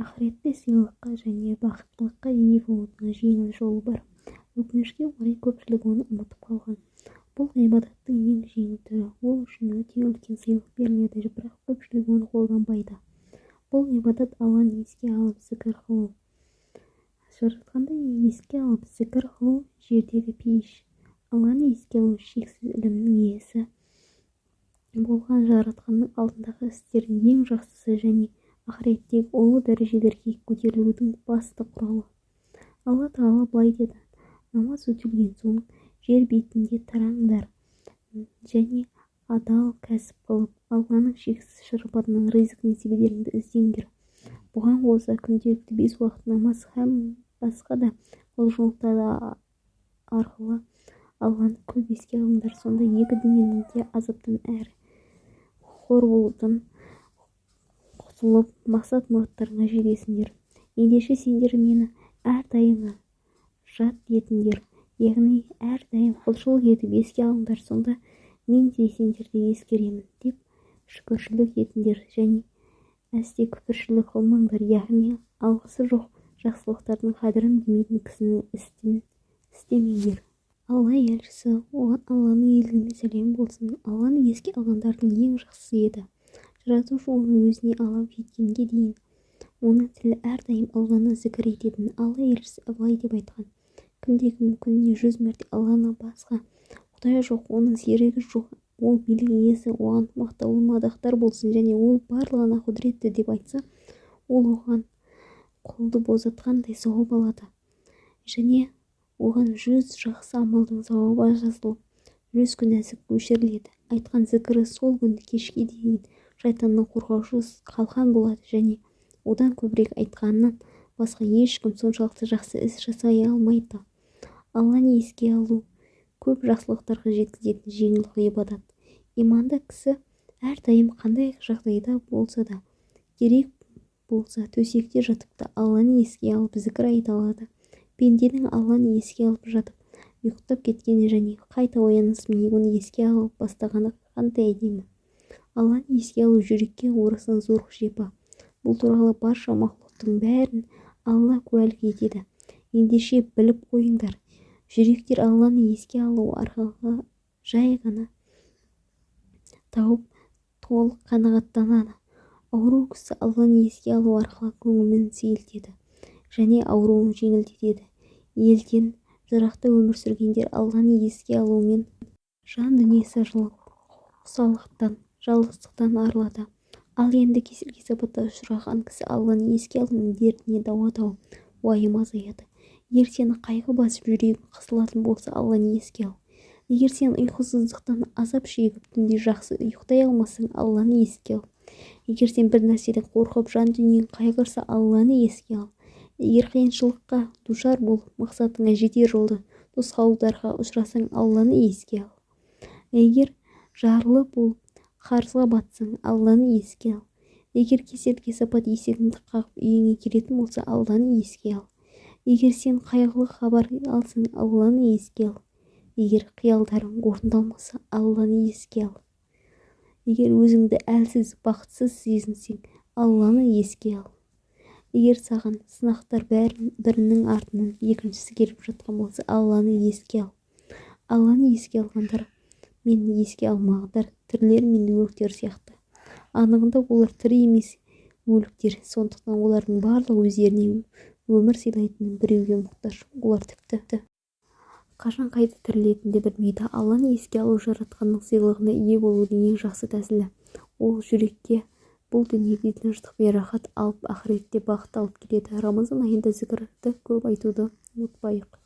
Ақыретте сыйлыққа және бақыттылыққа ие болудың жеңіл жолы бар. Өкінішке орай көпшілік оны ұмытып қалған. Бұл ғибадаттың ең жеңіл түрі. Ол үшін өте үлкен сыйлық беріледі, бірақ көпшілік оны қолданбайды. Бұл ғибадат Алланы еске алып зікір қылу. Жаратқанды еске алып зікір қылу жердегі пейіш. Алланы еске алу шексіз ілімнің иесі болған жаратқанның алдындағы істердің ең жақсысы және ақыреттегі ұлы дәрежелерге көтерілудің басты құралы. Алла Тағала былай деді: намаз өтілген соң жер бетінде тараңдар және адал кәсіп қылып, Алланың шексіз шарапатынан ризық несібелеріңді іздеңдер. Бұған қоса күнделікті 5 уақыт намаз һәм басқа да құлшылықтар арқылы Алланы көп еске алыңдар. Сонда екі дүниенің де азаптан әрі хор болудан құтылып мақсат мұраттарыңа жетесіңдер. Ендеше сендер мені әрдайым жат етіңдер, яғни әрдайым құлшылық етіп еске алыңдар. Сонда мен де сендерді ескеремін деп шүкіршілік етіңдер және әсте күпіршілік қылмаңдар, яғни алғысы жоқ жақсылықтардың қадірін білмейтін кісінің істін істемеңдер. Алла елшісі, оған Алланың ерлігіне сәлем болсын, Алланы еске алғандардың ең жақсысы еді. Жаратушы оны өзіне алып жеткенге дейін оның тілі әрдайым Алланы зікір ететін. Алла елшісі былай деп айтқан: кімде-кім күніне 100 мәрте Алланы басқа құдай жоқ, оның серігі жоқ, ол билік иесі, оған мақтаулы мадақтар болсын және ол барлығына құдіретті деп айтса, ол оған қолды босатқандай сауап алады және оған 100 жақсы амалдың сауабы жазылып, 100 күнәсі өшіріледі. Айтқан зікірі сол күні кешке дейін шайтаннан қорғаушысы қалқан болады және одан көбірек айтқаннан басқа ешкім соншалықты жақсы іс жасай алмайды. Алланы еске алу көп жақсылықтарға жеткізетін жеңіл ғибадат. Иманды кісі әрдайым қандай жағдайда болса да, керек болса төсекте жатып та Алланы еске алып зікір айта алады. Пенденің Алланы еске алып жатып ұйықтап кеткені және қайта оянысымен оны еске алып бастағаны қандай әдемі. Алланы еске алу жүрекке орасан зор шипа. Бұл туралы барша мақлұқтың бәрін Алла куәлік етеді. Ендеше біліп қойыңдар, жүректер Алланы еске алу арқылы жай ғана тауып толық қанағаттанады. Ауру кісі Алланы еске алу арқылы көңілін сейілтеді және ауруын жеңілдетеді. Елден жырақта өмір сүргендер Алланы еске алумен жан дүниесі жылып, құсалықтан, жалғыздықтан арылады. Ал енді кесел-кесапатқа ұшыраған кісі Алланы еске алумен дертіне дауа тауып, уайым азаяды. Егер сені қайғы басып жүрегің қысылатын болса, Алланы еске ал. Егер сен ұйқысыздықтан азап шегіп, түнде жақсы ұйықтай алмасаң, Алланы еске ал. Егер сен бір нәрседен қорқып, жан дүниең қайғырса, Алланы еске ал. Егер қиыншылыққа душар болып, мақсатыңа жетер жолда тосқауылдарға ұшырасаң, Алланы еске ал. Егер жарлы болып, қарызға батсаң, Алланы еске ал. Егер кесел-кесапат есігіңді қағып үйіңе келетін болса, Алланы еске ал. Егер сен қайғылы хабар алсаң, Алланы еске ал. Егер қиялдарың орындалмаса, Алланы еске ал. Егер өзіңді әлсіз, бақытсыз сезінсең, Алланы еске ал. Егер саған сынақтар бірінің артынан екіншісі келіп жатқан болса, Алланы еске ал. Алланы еске алғандар мен еске алмағандар тірілер мен өліктер сияқты. Анығында олар тірі емес өліктер, сондықтан олардың барлығы өздеріне өмір сыйлайтын біреуге мұқтаж. Олар тіпті қашан қайда тірілетінді білмейді. Алланы еске алу жаратқанның сыйлығына ие болудың ең жақсы тәсілі. Ол жүрекке бұл дүниеде тыныштық пен рахат алып, ақыретте бақыт алып келеді. Рамазан айында зікірді көп айтуды ұмытпайық.